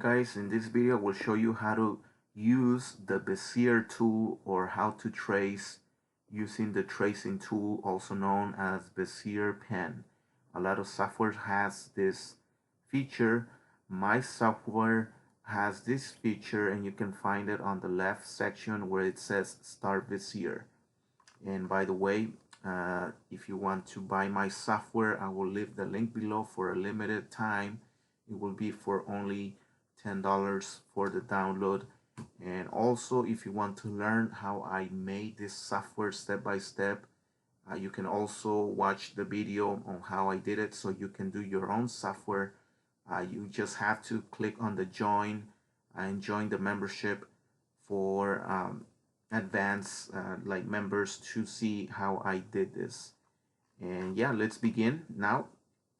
guys, in this video we'll show you how to use the bezier tool, or how to trace using the tracing tool, also known as bezier pen. A lot of software has this feature. My software has this feature, and you can find it on the left section where it says Start Bezier. And by the way, if you want to buy my software, I will leave the link below for a limited time. It will be for only $10 for the download. And also, if you want to learn how I made this software step by step, you can also watch the video on how I did it, so you can do your own software. You just have to click on the join and join the membership for advanced like members to see how I did this. And yeah, let's begin now.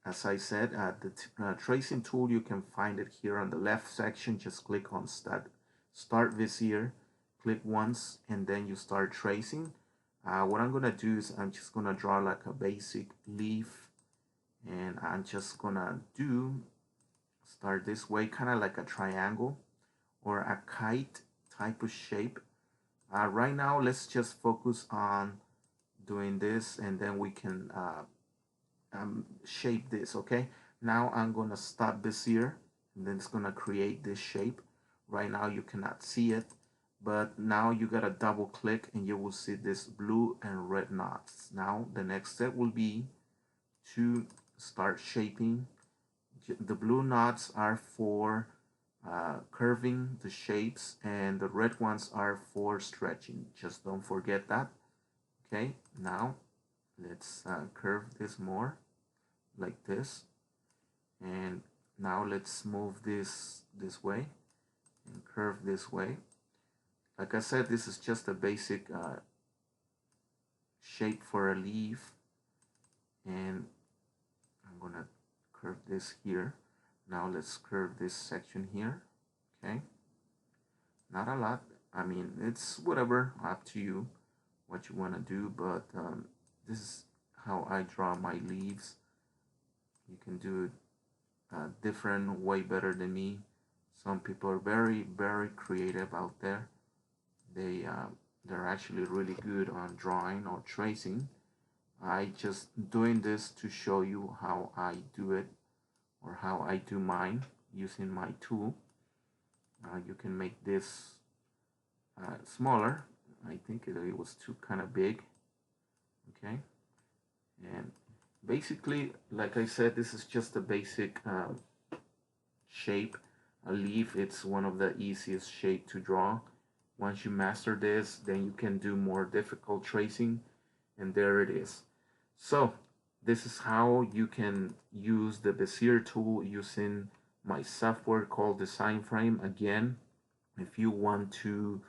As I said, the tracing tool, you can find it here on the left section. Just click on start bezier, click once, and then you start tracing. What I'm gonna do is I'm just gonna draw like a basic leaf, and I'm just gonna start this way, kind of like a triangle or a kite type of shape. Right now, let's just focus on doing this, and then we can shape this. Okay, now I'm gonna stop bezier, and then it's gonna create this shape. Right now you cannot see it, but now you gotta double click and you will see this blue and red knots. Now the next step will be to start shaping. The blue knots are for curving the shapes, and the red ones are for stretching. Just don't forget that. Okay, now let's curve this more like this, and now let's move this way and curve this way. Like I said, this is just a basic shape for a leaf, and I'm gonna curve this here. Now let's curve this section here. Okay, not a lot. I mean, it's whatever, up to you what you want to do, but this is how I draw my leaves. You can do it different, way better than me. Some people are very creative out there. They're actually really good on drawing or tracing. I just doing this to show you how I do it, or how I do mine using my tool. You can make this smaller. I think it was too kind of big. Okay, and basically, like I said, this is just a basic shape. A leaf, it's one of the easiest shape to draw. Once you master this, then you can do more difficult tracing, and there it is. So this is how you can use the bezier tool using my software called Design Frame. Again, if you want to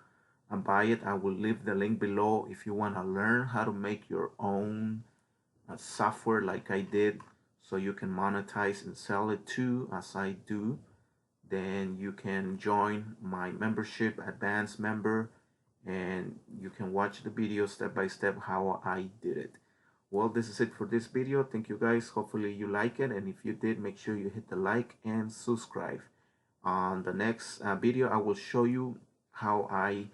buy it, I will leave the link below. If you want to learn how to make your own software like I did, so you can monetize and sell it too, as I do, then you can join my membership, advanced member, and you can watch the video step by step how I did it. Well, this is it for this video. Thank you guys. Hopefully you like it, and if you did, make sure you hit the like and subscribe. On the next video, I will show you how I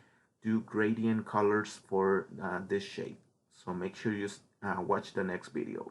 do gradient colors for this shape. So make sure you watch the next video.